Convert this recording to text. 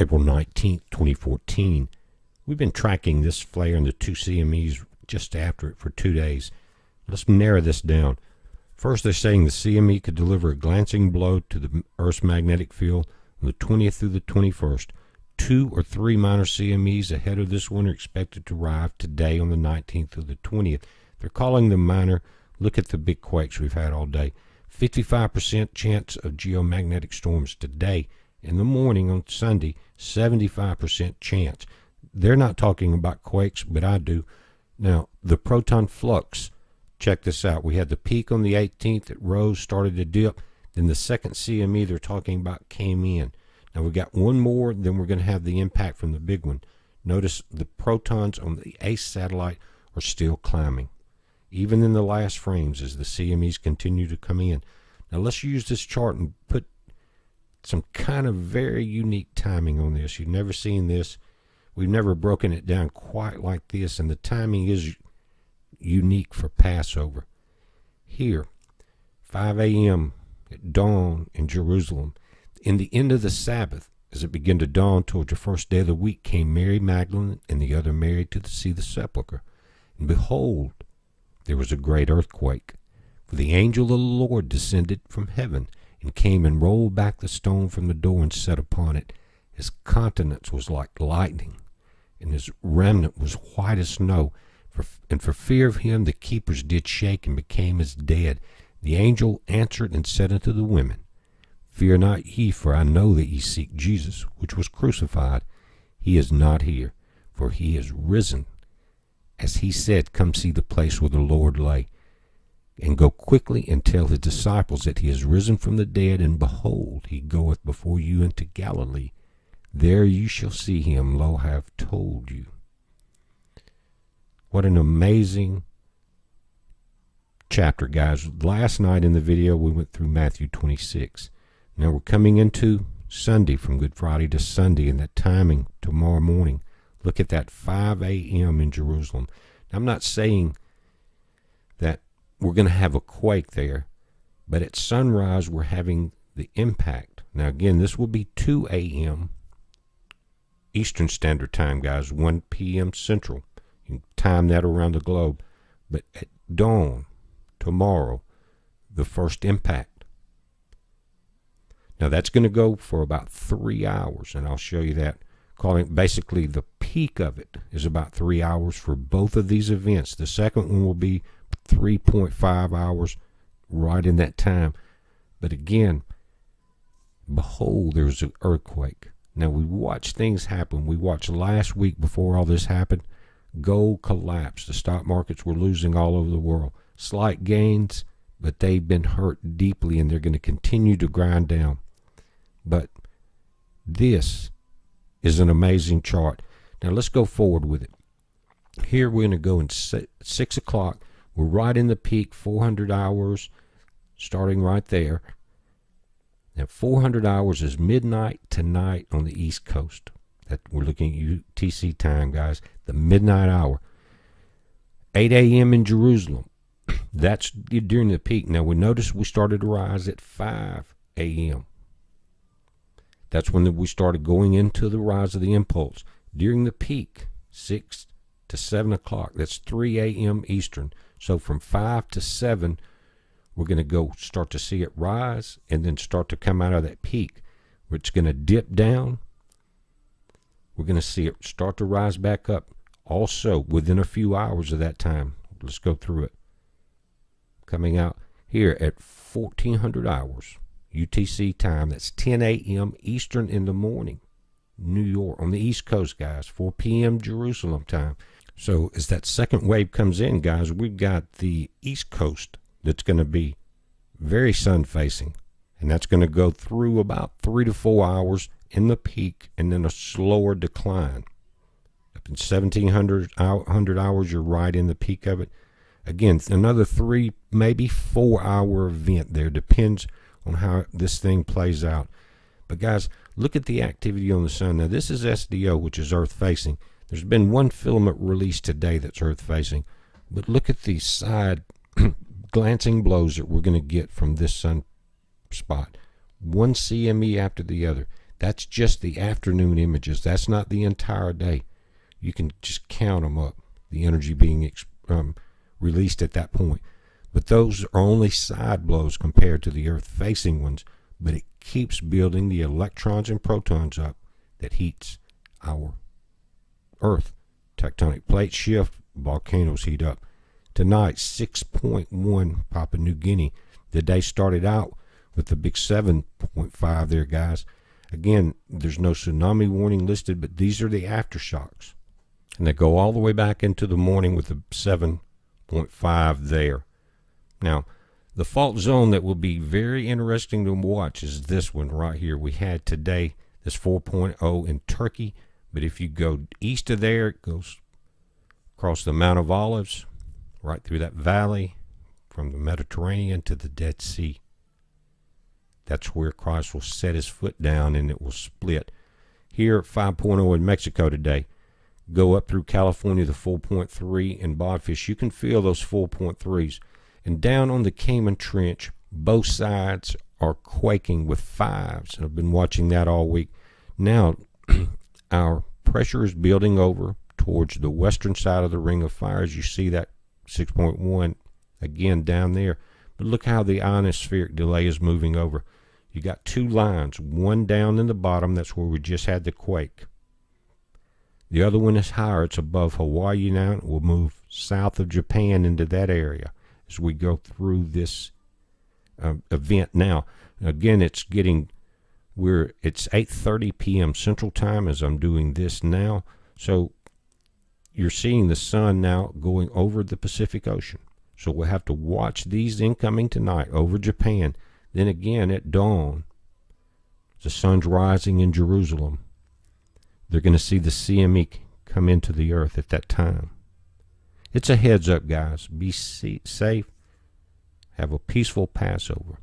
April 19th, 2014. We've been tracking this flare in the two CMEs just after it for 2 days. Let's narrow this down. First, they're saying the CME could deliver a glancing blow to the Earth's magnetic field on the 20th through the 21st. 2 or 3 minor CMEs ahead of this one are expected to arrive today on the 19th through the 20th. They're calling them minor. Look at the big quakes we've had all day. 55% chance of geomagnetic storms today. In the morning on Sunday, 75% chance. They're not talking about quakes, but I do. Now, the proton flux, check this out. We had the peak on the 18th. It rose, started to dip. Then the second CME they're talking about came in. Now, we got one more, then we're going to have the impact from the big one. Notice the protons on the ACE satellite are still climbing, even in the last frames as the CMEs continue to come in. Now, let's use this chart and put some kind of very unique timing on this. You've never seen this. We've never broken it down quite like this, and the timing is unique for Passover. Here, 5 a.m. at dawn in Jerusalem. In the end of the Sabbath, as it began to dawn toward the first day of the week, came Mary Magdalene and the other Mary to see the sepulchre. And behold, there was a great earthquake. For the angel of the Lord descended from heaven, and came and rolled back the stone from the door and sat upon it. His countenance was like lightning, and his remnant was white as snow. And for fear of him the keepers did shake and became as dead. The angel answered and said unto the women, Fear not ye, for I know that ye seek Jesus, which was crucified. He is not here, for he is risen. As he said, Come see the place where the Lord lay. And go quickly and tell his disciples that he is risen from the dead, and behold, he goeth before you into Galilee. There you shall see him, lo, I have told you. What an amazing chapter, guys. Last night in the video, we went through Matthew 26. Now we're coming into Sunday, from Good Friday to Sunday, and that timing tomorrow morning. Look at that, 5 a.m. in Jerusalem. Now, I'm not saying that we're going to have a quake there, but at sunrise we're having the impact. Now again, this will be 2 a.m. Eastern Standard Time, guys, 1 p.m. Central. You can time that around the globe. But at dawn tomorrow, the first impact. Now that's going to go for about 3 hours, and I'll show you that. Calling basically the peak of it is about 3 hours for both of these events. The second one will be 3.5 hours, right in that time. But again, behold, there's an earthquake. Now, we watch things happen. We watched last week, before all this happened, gold collapsed. The stock markets were losing all over the world. Slight gains, but they've been hurt deeply, and they're going to continue to grind down. But this is an amazing chart. Now, let's go forward with it. Here, we're going to go in 6 o'clock. We're right in the peak, 400 hours, starting right there. Now, 400 hours is midnight tonight on the East Coast. That we're looking at UTC time, guys. The midnight hour. 8 a.m. in Jerusalem. That's during the peak. Now, we notice we started to rise at 5 a.m. That's when we started going into the rise of the impulse. During the peak, 6 to 7 o'clock. That's 3 a.m. Eastern. So from 5 to 7, we're going to go start to see it rise and then start to come out of that peak. It's going to dip down. We're going to see it start to rise back up. Also, within a few hours of that time, let's go through it. Coming out here at 1400 hours UTC time. That's 10 a.m. Eastern in the morning. New York on the East Coast, guys. 4 p.m. Jerusalem time. So as that second wave comes in, guys, we've got the East Coast that's going to be very sun-facing. And that's going to go through about 3 to 4 hours in the peak, and then a slower decline. Up in 1700 hours, you're right in the peak of it. Again, another 3, maybe 4 hour event there. Depends on how this thing plays out. But guys, look at the activity on the sun. Now, this is SDO, which is Earth-facing. There's been one filament released today that's Earth-facing. But look at the side glancing blows that we're going to get from this sun spot. One CME after the other. That's just the afternoon images. That's not the entire day. You can just count them up, the energy being released at that point. But those are only side blows compared to the Earth-facing ones, but it keeps building the electrons and protons up that heats our Earth. Tectonic plates shift, volcanoes heat up. Tonight, 6.1 Papua New Guinea. The day started out with the big 7.5 there, guys. Again, there's no tsunami warning listed, but these are the aftershocks. And they go all the way back into the morning with the 7.5 there. Now, the fault zone that will be very interesting to watch is this one right here. We had today this 4.0 in Turkey, but if you go east of there, it goes across the Mount of Olives, right through that valley, from the Mediterranean to the Dead Sea. That's where Christ will set his foot down and it will split. Here at 5.0 in Mexico today, go up through California, the 4.3 in Bodfish. You can feel those 4.3s. And down on the Cayman Trench, both sides are quaking with 5s. And I've been watching that all week. Now, our pressure is building over towards the western side of the Ring of Fire. As you see that 6.1 again down there. But look how the ionospheric delay is moving over. You got 2 lines, one down in the bottom. That's where we just had the quake. The other one is higher. It's above Hawaii now. It will move south of Japan into that area as we go through this event now. Again, it's 8:30 p.m. Central Time as I'm doing this now. So you're seeing the sun now going over the Pacific Ocean. So we'll have to watch these incoming tonight over Japan. Then again at dawn, the sun's rising in Jerusalem. They're going to see the CME come into the earth at that time. It's a heads up, guys. Be safe. Have a peaceful Passover.